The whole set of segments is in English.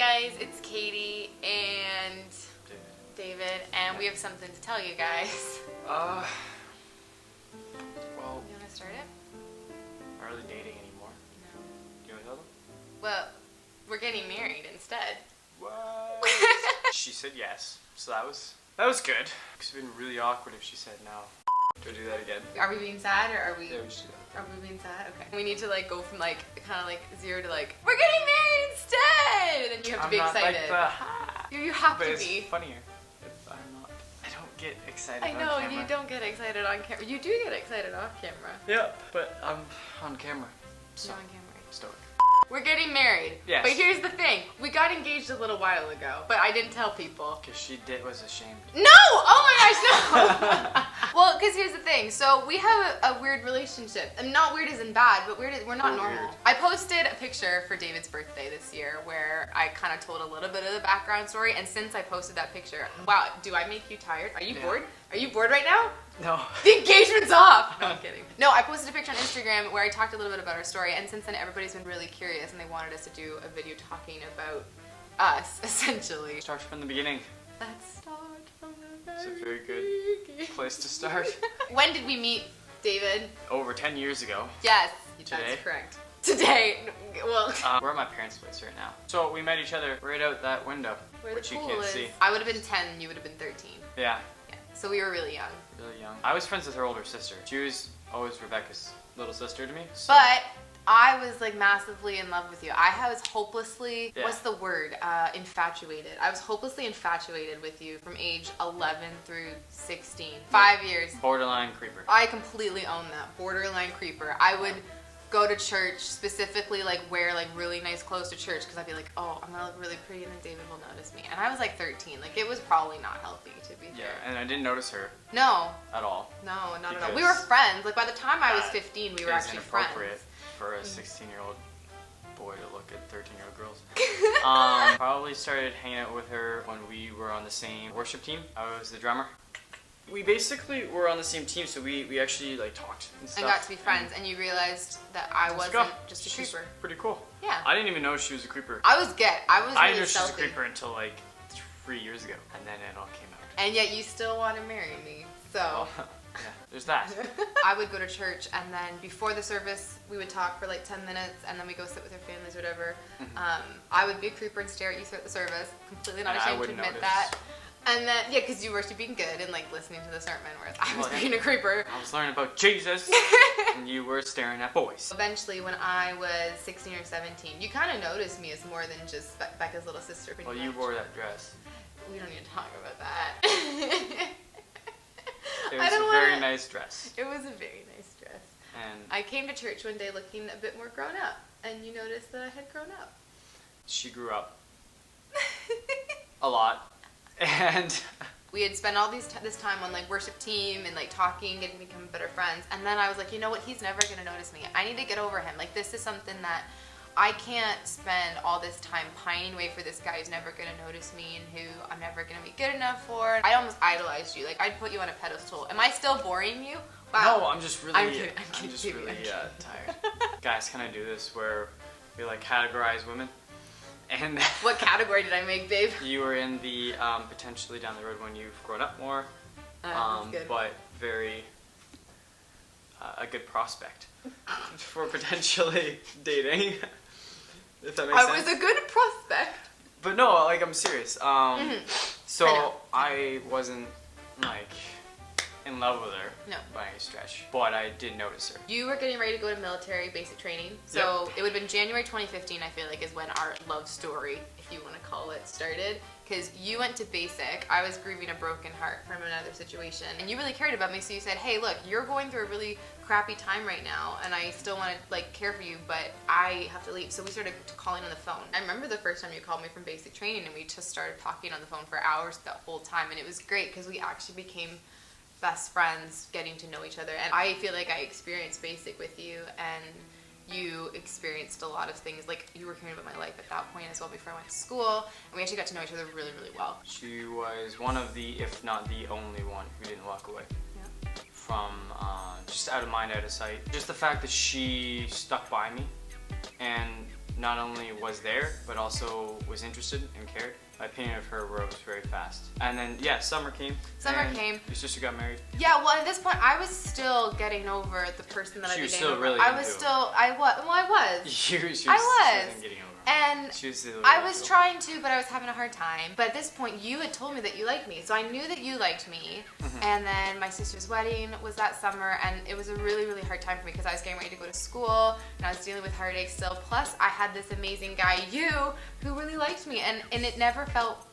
guys, it's Katie and David, and we have something to tell you guys. Well, You want to start it? not really dating anymore. No. Do you want to tell them? Well, we're getting married instead. What? She said yes, so that was good. Cause it'd been really awkward if she said no. Do I do that again? Are we being sad or are we? Yeah, we should do that. Are we being sad? Okay. We need to like go from like kind of like 0 to like we're getting married instead, and then you have to be I'm not excited. like You have but to it's be. funnier if I'm not. I don't get excited I on know camera. you don't get excited on camera. You do get excited off camera. Yeah, but I'm on camera. So You're on camera. stoic. We're getting married. Yes. But here's the thing. We got engaged a little while ago, but I didn't tell people. Cause she was ashamed. No! Oh my gosh, no! Well, because here's the thing. So we have a weird relationship. And not weird as in bad, but weird as, we're not We're normal. weird. I posted a picture for David's birthday this year where I kind of told a little bit of the background story. And since I posted that picture, wow, do I make you tired? Are you Yeah. bored? Are you bored right now? No. The engagement's off! No, I'm kidding. No, I posted a picture on Instagram where I talked a little bit about our story, and since then everybody's been really curious and they wanted us to do a video talking about us, essentially. Start from the beginning. Let's start from the It's a very very good beginning. place to start. When did we meet, David? Over 10 years ago. Yes, Today? that's correct. Today. Well, We're at my parents' place right now. So we met each other right out that window, where which the you pool can't is. see. I would have been 10, you would have been 13. Yeah, Yeah, so we were really young. really young. I was friends with her older sister. She was always Rebecca's little sister to me. So But I was like massively in love with you. I was hopelessly, Yeah. what's the word? Infatuated. I was hopelessly infatuated with you from age 11 through 16. 5 years. borderline creeper. I completely own that. Borderline creeper. I would go to church, specifically like wear like really nice clothes to church because I'd be like, oh, I'm gonna look really pretty and then David will notice me. And I was like 13. Like it was probably not healthy to be Yeah, fair. and I didn't notice her No, at all. no, not at all. Because We were friends. Like by the time I was that 15, we were It's actually inappropriate friends. for a 16-year-old boy to look at 13-year-old girls. Probably started hanging out with her when we were on the same worship team. I was the drummer. We basically were on the same team, so we actually like talked and stuff. And got to be friends, and you realized that I Let's wasn't go. just a She's creeper. pretty cool. Yeah. I didn't even know she was a creeper. I was gay. I was really I didn't know she was a stealthy. creeper until like 3 years ago, and then it all came out. And yet you still want to marry me. So Well, yeah, there's that. I would go to church, and then before the service, we would talk for like 10 minutes, and then we go sit with our families or whatever. I would be a creeper and stare at you throughout the service. Completely not And I ashamed to wouldn't admit notice. that. And then, yeah, because you were being good and like listening to the sermon, whereas I was Well, yeah. being a creeper. I was learning about Jesus, and you were staring at boys. Eventually, when I was 16 or 17, you kind of noticed me as more than just Becca's little sister. Pretty Well, you much. wore that dress. We don't need to talk about that. It I was don't a very wanna- nice dress, It was a very nice dress. and I came to church one day looking a bit more grown up, and you noticed that I had grown up. she grew up a lot, and We had spent all this time on like worship team and like talking, getting to become better friends, and then I was like, you know what? He's never gonna notice me. I need to get over him. Like this is something that I can't spend all this time pining away for this guy who's never gonna notice me and who I'm never gonna be good enough for. I almost idolized you. Like I'd put you on a pedestal. Am I still boring you? Wow. no, I'm just really, I'm kidding, just baby, really I'm tired. Guys, can I do this where we like categorize women? And What category did I make, babe? you were in the potentially down the road when you've grown up more, That's good. but very a good prospect for potentially dating. If that makes I sense. was a good prospect. But no, like I'm serious. So I know. I wasn't like in love with her No. by any stretch, but I did notice her. You were getting ready to go to military basic training, so it would have been January 2015, I feel like, is when our love story, if you want to call it, started. Because you went to basic, I was grieving a broken heart from another situation, and you really cared about me, so you said, hey, look, you're going through a really crappy time right now, and I still want to, like, care for you, but I have to leave. So we started calling on the phone. I remember the first time you called me from basic training, and we just started talking on the phone for hours that whole time, and it was great, because we actually became best friends, getting to know each other. And I feel like I experienced basic with you, and you experienced a lot of things. Like you were hearing about my life at that point as well before I went to school, and we actually got to know each other really, really well. She was one of the, if not the only one, who didn't walk away from just out of mind, out of sight. Just the fact that she stuck by me and not only was there, but also was interested and cared. My opinion of her rose very fast. And then, yeah, summer came. Summer came. Your sister got married. Yeah, well, at this point, I was still getting over the person that I became. She was still over. really I into was him. still, I was, well, I was. She was getting over. And She was the I was trying to, but I was having a hard time. But at this point, you had told me that you liked me, so I knew that you liked me. And then my sister's wedding was that summer, and it was a really, really hard time for me because I was getting ready to go to school, and I was dealing with heartache still. Plus, I had this amazing guy, you, who really liked me, and it never felt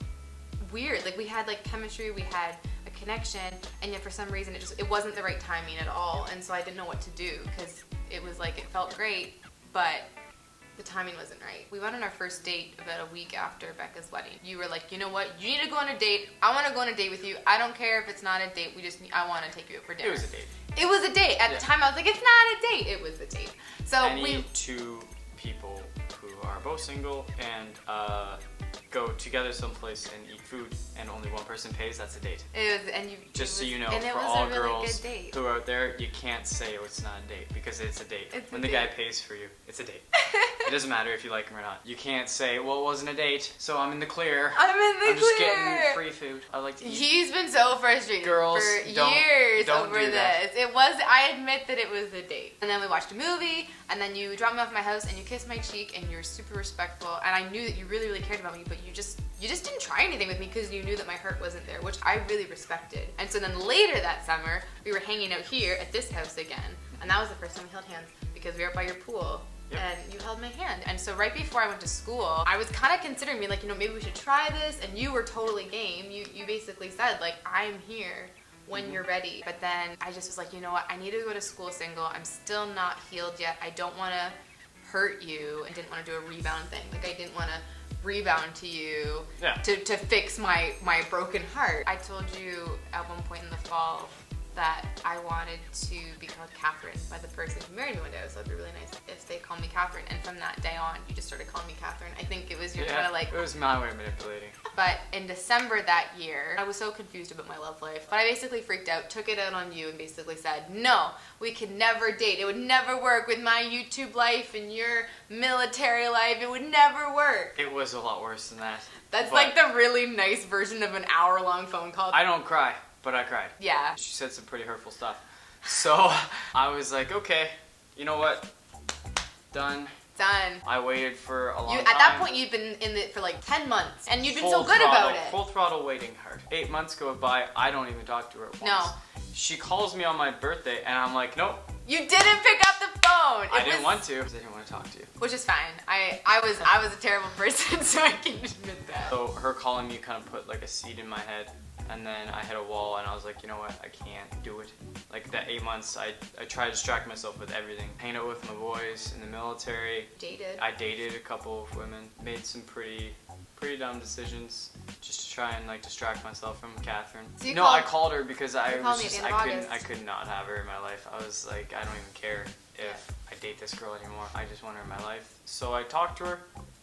weird. Like, we had like chemistry, we had a connection, and yet for some reason it wasn't the right timing at all. And so I didn't know what to do because it was like, it felt great, but the timing wasn't right. We went on our first date about a week after Becca's wedding. You were like, you know what? You need to go on a date. I want to go on a date with you. I don't care if it's not a date. I want to take you out for dinner. It was a date. It was a date. At the time, I was like, it's not a date. It was a date. So I need two people who are both single and go together someplace and eat food, and only one person pays. That's a date. It was, and you. Just so you know, and it for was all a really girls good date. who are out there, you can't say, oh, it's not a date, because it's a date. It's when a the date. guy pays for you, it's a date. It doesn't matter if you like him or not. You can't say, well, it wasn't a date, so I'm in the clear. I'm in the I'm just clear. getting free food. I like to eat. He's been so frustrated Girls, for don't- years don't over do this. that. It was. I admit that it was a date. And then we watched a movie, and then you dropped me off at my house, and you kissed my cheek, and you were super respectful. And I knew that you really, really cared about me, but you just didn't try anything with me because you knew that my heart wasn't there, which I really respected. And so then later that summer, we were hanging out here at this house again, and that was the first time we held hands because we were up by your pool. Yep. And you held my hand. And so right before I went to school, I was kind of considering being like, maybe we should try this. And you were totally game. You basically said, like, I'm here when you're ready. But then I just was like, you know what? I need to go to school single. I'm still not healed yet. I don't want to hurt you. I didn't want to do a rebound thing. Like, I didn't want to rebound to you to fix my broken heart. I told you at one point in the fall that I wanted to be called Catherine by the person who married me one day. So it'd be really nice if they called me Catherine. And from that day on, you just started calling me Catherine. I think it was your kind of like... It was my way of manipulating. But in December that year, I was so confused about my love life. But I basically freaked out, took it out on you, and basically said, no, we could never date. It would never work with my YouTube life and your military life. It would never work. It was a lot worse than that. That's like the really nice version of an hour-long phone call. I don't cry, but I cried. Yeah. She said some pretty hurtful stuff. So I was like, okay, you know what? Done. Done. I waited for a long time. At that point, you'd been in it for like 10 months, and you'd been so Full good throttle, about it. Full throttle waiting hard. 8 months go by, I don't even talk to her once. No. She calls me on my birthday, and I'm like, nope. You didn't pick up the phone. I didn't want to, because I didn't want to talk to you. Which is fine. I was a terrible person, so I can admit that. So her calling me kind of put like a seed in my head, and then I hit a wall, and I was like, you know what, I can't do it. Like that 8 months, I tried to distract myself with everything. Hanging out with my boys in the military. Dated. I dated a couple of women. Made some pretty dumb decisions just to try and like distract myself from Catherine. So you I called her because I called was me at just the end of I August. could not have her in my life. I was like, I don't even care if I date this girl anymore. I just want her in my life. So I talked to her,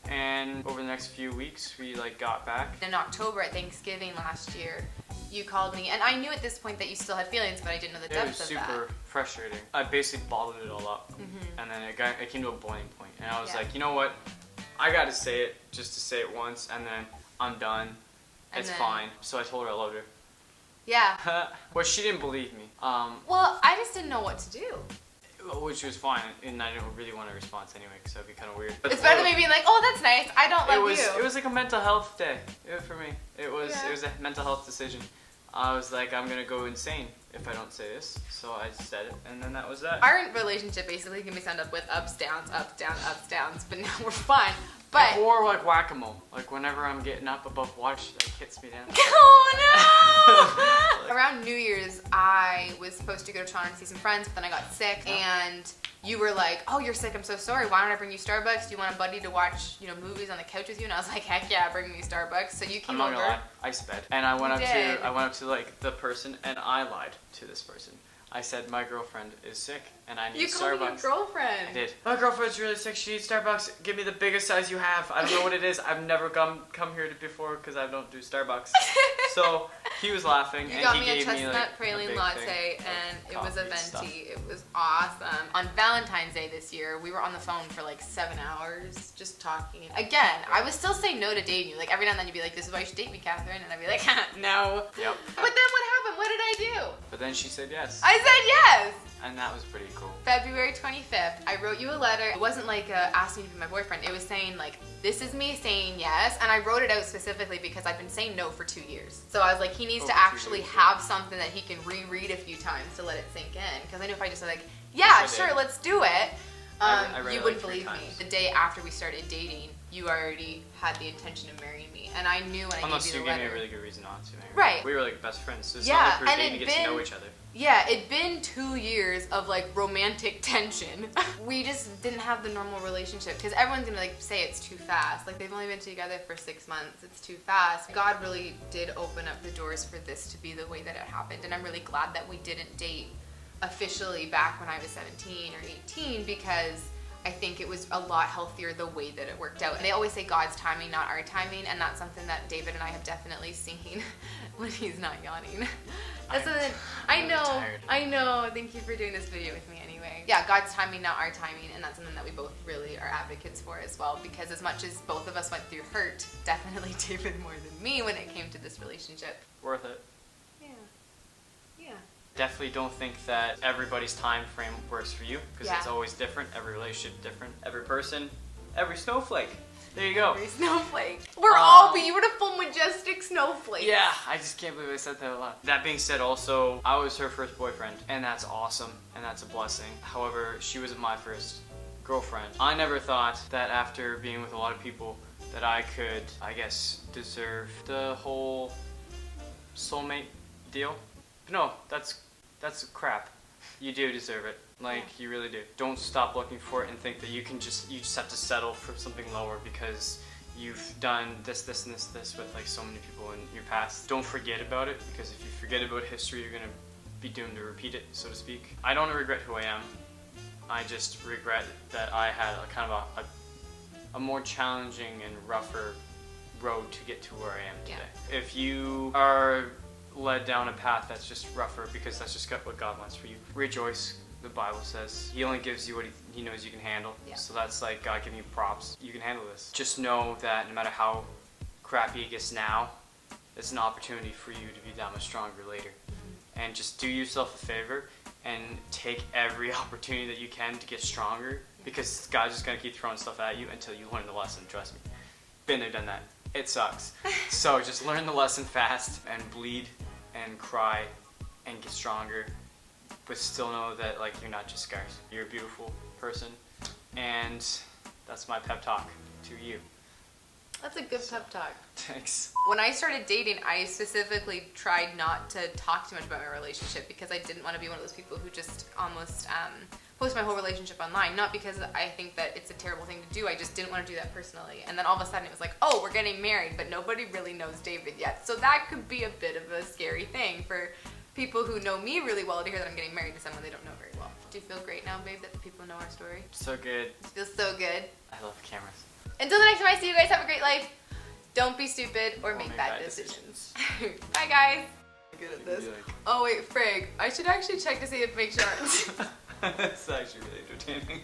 and over the next few weeks we like got back. In October at Thanksgiving last year, you called me, and I knew at this point that you still had feelings, but I didn't know the It was depth of that. super frustrating. I basically bottled it all up, and then it came to a boiling point, and I was Yeah. like, you know what? I gotta say it just to say it once, and then I'm done. And It's then- fine. So I told her I loved her. Yeah. Well, she didn't believe me, Well, I just didn't know what to do. which was fine, and I didn't really want a response anyway, because that'd be kind of weird. But It's better than me being like, oh, that's nice. I don't love you. It was like a mental health day for me. It was Yeah. a mental health decision. I was like, I'm gonna go insane if I don't say this. So I said it, and then that was that. Our relationship basically can be summed up with ups, downs, downs, but now we're fine. But Or like whack-a-mole. Like whenever I'm getting up above water, she like hits me down. oh no! Around New Year's, I was supposed to go to Toronto to see some friends, but then I got sick, and you were like, "Oh, you're sick. I'm so sorry. Why don't I bring you Starbucks? Do you want a buddy to watch, movies on the couch with you?" And I was like, "Heck yeah, bring me Starbucks." So you I'm came not over. gonna lie, I sped. And I went did. up to like the person, and I lied to this person. I said my girlfriend is sick, and I need You called me your Starbucks. girlfriend. I did. My girlfriend's really sick. She needs Starbucks. Give me the biggest size you have. I don't know what it is. I've never come here before because I don't do Starbucks. So he was laughing, You and got he me a gave me chestnut like a praline big latte, thing and of it was a coffee stuff. venti. It was awesome. On Valentine's Day this year, we were on the phone for like 7 hours just talking. Again, I would still say no to dating you. Like every now and then you'd be like, "This is why you should date me, Catherine," and I'd be like, "No." Yep. But then what happened? What did I do? But then she said yes, I said yes. and that was pretty cool. February 25th, I wrote you a letter. It wasn't like asking you to be my boyfriend. It was saying like, this is me saying yes. And I wrote it out specifically because I've been saying no for 2 years. So I was like, he needs Over to 2 actually years, have something that he can reread a few times to let it sink in. Because I knew if I just said like, yeah, Yes, I sure, did. let's do it. I read You it, wouldn't like, 3 believe me. times. The day after we started dating, you already had the intention of marrying me. And I knew when I Unless gave you you the gave me letter. a really good reason not to. Maybe. Right. We were like best friends. So it's Yeah, not like we were and dating to it'd get to know been- each other. Yeah, it'd been 2 years of like romantic tension. We just didn't have the normal relationship because everyone's gonna like say it's too fast. Like they've only been together for 6 months. It's too fast. God really did open up the doors for this to be the way that it happened, and I'm really glad that we didn't date officially back when I was 17 or 18 because I think it was a lot healthier the way that it worked out. They always say God's timing, not our timing, and that's something that David and I have definitely seen when he's not yawning. That's something I really know. tired. I know. Thank you for doing this video with me anyway. Yeah, God's timing, not our timing, and that's something that we both really are advocates for as well. Because as much as both of us went through hurt, definitely David more than me when it came to this relationship. Worth it. Yeah. Yeah. Definitely don't think that everybody's time frame works for you because Yeah. it's always different. Every relationship different. Every person, every snowflake. There you go. Every snowflake. We're all beautiful, majestic snowflakes. Yeah, I just can't believe I said that a lot. That being said, also, I was her first boyfriend, and that's awesome, and that's a blessing. However, she was my first girlfriend. I never thought that after being with a lot of people that I could, I guess, deserve the whole soulmate deal. No, that's crap. You do deserve it. Like, you really do. Don't stop looking for it and think that you just have to settle for something lower because you've done this, and this with like so many people in your past. Don't forget about it because if you forget about history, you're gonna be doomed to repeat it, so to speak. I don't regret who I am. I just regret that I had a kind of a more challenging and rougher road to get to where I am today. Yeah. If you are led down a path that's just rougher because that's just what God wants for you, rejoice. The Bible says He only gives you what he knows you can handle. Yeah. So that's like God giving you props. You can handle this. Just know that no matter how crappy it gets now, it's an opportunity for you to be that much stronger later. And just do yourself a favor and take every opportunity that you can to get stronger because God's just going to keep throwing stuff at you until you learn the lesson, trust me. Been there, done that. It sucks. So just learn the lesson fast and bleed and cry and get stronger. But still know that like you're not just scars. You're a beautiful person, and that's my pep talk to you. That's a good pep talk. Thanks. When I started dating, I specifically tried not to talk too much about my relationship because I didn't want to be one of those people who just almost post my whole relationship online. Not because I think that it's a terrible thing to do, I just didn't want to do that personally. And then all of a sudden it was like, oh, we're getting married, but nobody really knows David yet. So that could be a bit of a scary thing for people who know me really well to hear that I'm getting married to someone they don't know very well. Do you feel great now, babe, that the people know our story? So good. It feels so good. I love cameras. Until the next time I see you guys, have a great life. Don't be stupid or make bad decisions. Bye, guys. I'm good at this. Like- Oh, wait, Frig. I should actually check to see if make sure. That's actually really entertaining.